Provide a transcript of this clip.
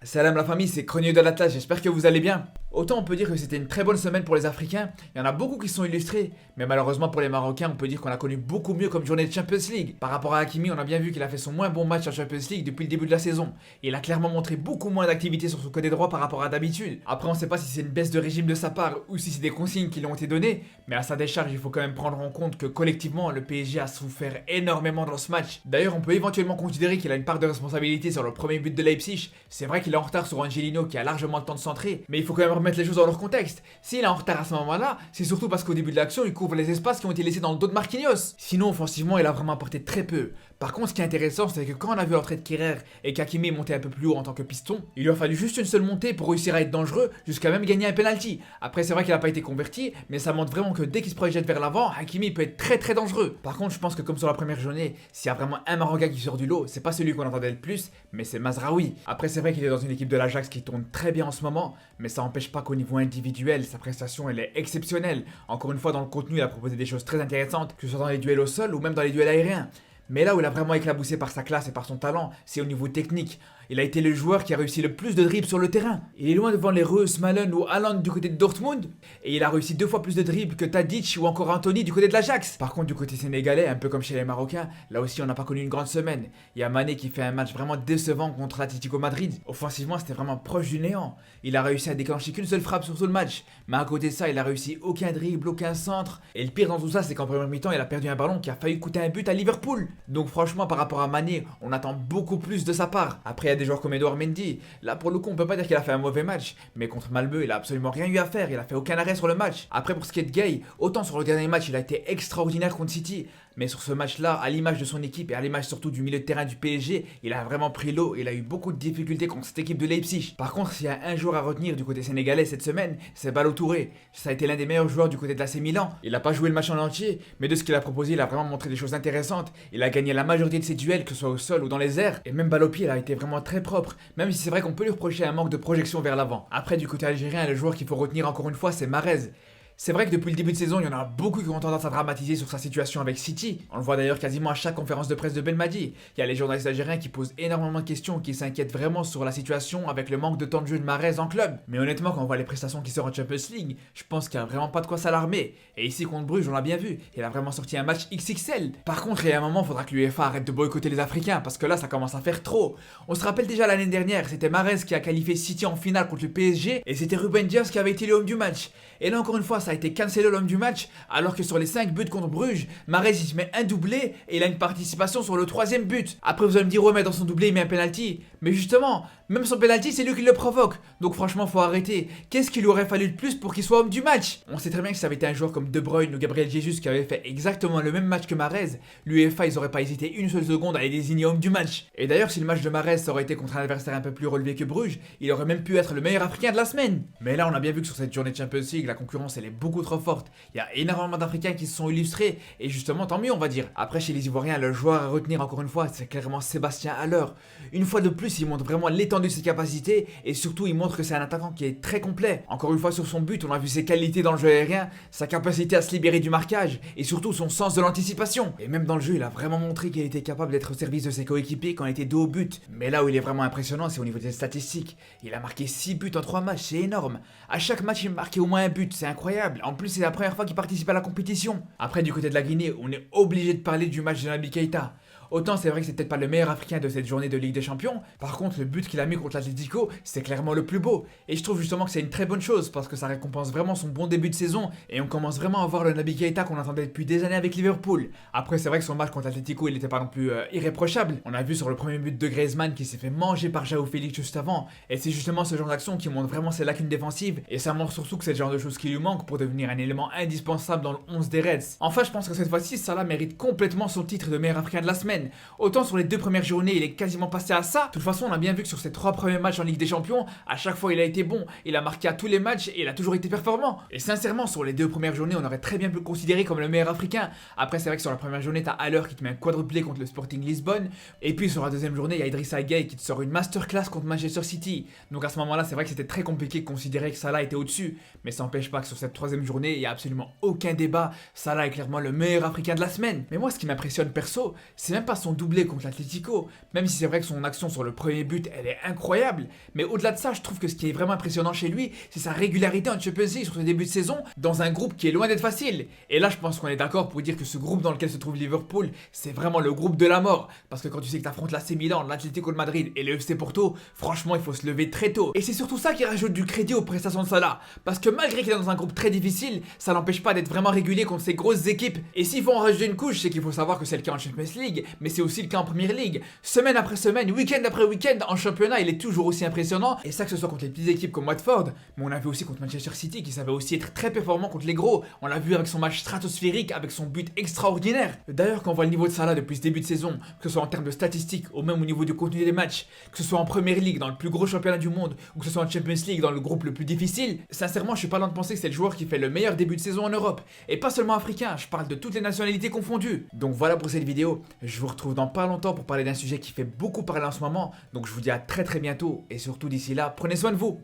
Salam la famille, c'est Chronique de l'Atlas, j'espère que vous allez bien. Autant on peut dire que c'était une très bonne semaine pour les Africains, il y en a beaucoup qui sont illustrés, mais malheureusement pour les Marocains, on peut dire qu'on a connu beaucoup mieux comme journée de Champions League. Par rapport à Hakimi, on a bien vu qu'il a fait son moins bon match en Champions League depuis le début de la saison. Il a clairement montré beaucoup moins d'activité sur son côté droit par rapport à d'habitude. Après on sait pas si c'est une baisse de régime de sa part ou si c'est des consignes qui lui ont été données, mais à sa décharge il faut quand même prendre en compte que collectivement le PSG a souffert énormément dans ce match. D'ailleurs on peut éventuellement considérer qu'il a une part de responsabilité sur le premier but de Leipzig. C'est vrai qu'il est en retard sur Angelino qui a largement le temps de centrer, mais il faut quand même remettre les choses dans leur contexte. S'il est en retard à ce moment-là, c'est surtout parce qu'au début de l'action, il couvre les espaces qui ont été laissés dans le dos de Marquinhos. Sinon, offensivement, il a vraiment apporté très peu. Par contre, ce qui est intéressant, c'est que quand on a vu l'entrée de Kerrer et qu'Hakimi est monté un peu plus haut en tant que piston, il lui a fallu juste une seule montée pour réussir à être dangereux, jusqu'à même gagner un penalty. Après, c'est vrai qu'il n'a pas été converti, mais ça montre vraiment que dès qu'il se projette vers l'avant, Hakimi peut être très dangereux. Par contre, je pense que comme sur la première journée, s'il y a vraiment un Marocain qui sort du lot, c'est pas celui qu'on entendait le plus, mais c'est Mazraoui. Après, c'est vrai qu'il est dans une équipe de l'Ajax qui tourne très bien en ce moment, mais ça n'empêche pas qu'au niveau individuel, sa prestation elle est exceptionnelle. Encore une fois, dans le contenu, il a proposé des choses très intéressantes, que ce soit dans les duels au sol ou même dans les duels aériens. Mais là où il a vraiment éclaboussé par sa classe et par son talent, c'est au niveau technique. Il a été le joueur qui a réussi le plus de dribbles sur le terrain. Il est loin devant les Reus, Malen ou Haaland du côté de Dortmund. Et il a réussi 2 fois plus de dribbles que Tadic ou encore Anthony du côté de l'Ajax. Par contre, du côté sénégalais, un peu comme chez les Marocains, là aussi on n'a pas connu une grande semaine. Il y a Mané qui fait un match vraiment décevant contre l'Atlético Madrid. Offensivement, c'était vraiment proche du néant. Il a réussi à déclencher qu'une seule frappe sur tout le match. Mais à côté de ça, il a réussi aucun dribble, aucun centre. Et le pire dans tout ça, c'est qu'en première mi-temps, il a perdu un ballon qui a failli coûter un but à Liverpool. Donc franchement, par rapport à Mané, on attend beaucoup plus de sa part. Après, il y a des joueurs comme Edouard Mendy. Là, pour le coup, on peut pas dire qu'il a fait un mauvais match. Mais contre Malmö, il a absolument rien eu à faire. Il a fait aucun arrêt sur le match. Après, pour ce qui est de Gay, autant sur le dernier match, il a été extraordinaire contre City. Mais sur ce match-là, à l'image de son équipe et à l'image surtout du milieu de terrain du PSG, il a vraiment pris l'eau et il a eu beaucoup de difficultés contre cette équipe de Leipzig. Par contre, s'il y a un joueur à retenir du côté sénégalais cette semaine, c'est Ballo Touré. Ça a été l'un des meilleurs joueurs du côté de l'AC Milan. Il n'a pas joué le match en entier, mais de ce qu'il a proposé, il a vraiment montré des choses intéressantes. Il a gagné la majorité de ses duels, que ce soit au sol ou dans les airs. Et même balle au pied, il a été vraiment très propre, même si c'est vrai qu'on peut lui reprocher un manque de projection vers l'avant. Après, du côté algérien, le joueur qu'il faut retenir encore une fois, c'est Mahrez. C'est vrai que depuis le début de saison, il y en a beaucoup qui ont tendance à dramatiser sur sa situation avec City. On le voit d'ailleurs quasiment à chaque conférence de presse de Belmadi. Il y a les journalistes algériens qui posent énormément de questions, qui s'inquiètent vraiment sur la situation avec le manque de temps de jeu de Mahrez en club. Mais honnêtement, quand on voit les prestations qui sortent en Champions League, je pense qu'il n'y a vraiment pas de quoi s'alarmer. Et ici contre Bruges, on l'a bien vu, il a vraiment sorti un match XXL. Par contre, il y a un moment, il faudra que l'UEFA arrête de boycotter les Africains, parce que là, ça commence à faire trop. On se rappelle déjà l'année dernière, c'était Mahrez qui a qualifié City en finale contre le PSG, et c'était Ruben Dias qui avait été l'homme du match. Et là encore une fois, ça a été Cancelo l'homme du match, alors que sur les 5 buts contre Bruges, Mahrez il se met un doublé et il a une participation sur le 3e but. Après vous allez me dire ouais mais dans son doublé il met un penalty. Mais justement, même son penalty c'est lui qui le provoque. Donc franchement faut arrêter. Qu'est-ce qu'il lui aurait fallu de plus pour qu'il soit homme du match? On sait très bien que si ça avait été un joueur comme De Bruyne ou Gabriel Jesus qui avait fait exactement le même match que Mahrez, l'UEFA ils auraient pas hésité une seule seconde à les désigner homme du match. Et d'ailleurs si le match de Mahrez ça aurait été contre un adversaire un peu plus relevé que Bruges, il aurait même pu être le meilleur africain de la semaine. Mais là on a bien vu que sur cette journée de Champions League, la concurrence elle est beaucoup trop forte. Il y a énormément d'Africains qui se sont illustrés et justement tant mieux on va dire. Après chez les Ivoiriens, le joueur à retenir encore une fois c'est clairement Sébastien Haller. Une fois de plus il montre vraiment l'étendue de ses capacités et surtout il montre que c'est un attaquant qui est très complet. Encore une fois sur son but on a vu ses qualités dans le jeu aérien, sa capacité à se libérer du marquage et surtout son sens de l'anticipation. Et même dans le jeu il a vraiment montré qu'il était capable d'être au service de ses coéquipiers quand il était dos au but. Mais là où il est vraiment impressionnant c'est au niveau des statistiques. Il a marqué 6 buts en 3 matchs, c'est énorme. À chaque match il marquait au moins un but, c'est incroyable. En plus c'est la première fois qu'il participe à la compétition. Après du côté de la Guinée, on est obligé de parler du match de Naby Keita. Autant c'est vrai que c'est peut-être pas le meilleur africain de cette journée de Ligue des Champions, par contre le but qu'il a mis contre l'Atlético, c'est clairement le plus beau. Et je trouve justement que c'est une très bonne chose, parce que ça récompense vraiment son bon début de saison, et on commence vraiment à voir le Naby Keita qu'on attendait depuis des années avec Liverpool. Après c'est vrai que son match contre l'Atlético il n'était pas non plus irréprochable. On a vu sur le premier but de Griezmann qui s'est fait manger par João Félix juste avant, et c'est justement ce genre d'action qui montre vraiment ses lacunes défensives, et ça montre surtout que c'est le genre de choses qui lui manque pour devenir un élément indispensable dans le 11 des Reds. Enfin je pense que cette fois-ci Salah mérite complètement son titre de meilleur africain de la semaine. Autant sur les 2 premières journées, il est quasiment passé à ça. De toute façon, on a bien vu que sur ses 3 premiers matchs en Ligue des Champions, à chaque fois il a été bon, il a marqué à tous les matchs et il a toujours été performant. Et sincèrement, sur les 2 premières journées, on aurait très bien pu le considérer comme le meilleur africain. Après, c'est vrai que sur la première journée, t'as Haller qui te met un quadruplé contre le Sporting Lisbonne. Et puis sur la deuxième journée, il y a Idrissa Gueye qui te sort une masterclass contre Manchester City. Donc à ce moment-là, c'est vrai que c'était très compliqué de considérer que Salah était au-dessus. Mais ça n'empêche pas que sur cette 3e journée, il n'y a absolument aucun débat. Salah est clairement le meilleur africain de la semaine. Mais moi, ce qui m'impressionne perso, c'est même pas son doublé contre l'Atlético, même si c'est vrai que son action sur le premier but, elle est incroyable. Mais au-delà de ça, je trouve que ce qui est vraiment impressionnant chez lui, c'est sa régularité en Champions League sur ce début de saison, dans un groupe qui est loin d'être facile. Et là, je pense qu'on est d'accord pour dire que ce groupe dans lequel se trouve Liverpool, c'est vraiment le groupe de la mort. Parce que quand tu sais que t'affrontes l'AC Milan, l'Atlético de Madrid et le FC Porto, franchement, il faut se lever très tôt. Et c'est surtout ça qui rajoute du crédit aux prestations de Salah. Parce que malgré qu'il est dans un groupe très difficile, ça l'empêche pas d'être vraiment régulier contre ces grosses équipes. Et s'il faut en rajouter une couche, c'est qu'il faut savoir que c'est le cas en Champions League, mais c'est aussi le cas en Premier League. Semaine après semaine, week-end après week-end, en championnat, il est toujours aussi impressionnant. Et ça, que ce soit contre les petites équipes comme Watford, mais on l'a vu aussi contre Manchester City, qui savait aussi être très performant contre les gros. On l'a vu avec son match stratosphérique, avec son but extraordinaire. D'ailleurs, quand on voit le niveau de Salah depuis ce début de saison, que ce soit en termes de statistiques, ou même au niveau du contenu des matchs, que ce soit en Premier League, dans le plus gros championnat du monde, ou que ce soit en Champions League, dans le groupe le plus difficile, sincèrement, je suis pas loin de penser que c'est le joueur qui fait le meilleur début de saison en Europe. Et pas seulement africain, je parle de toutes les nationalités confondues. Donc voilà pour cette vidéo, je vous retrouve dans pas longtemps pour parler d'un sujet qui fait beaucoup parler en ce moment, donc je vous dis à très bientôt, et surtout d'ici là, prenez soin de vous.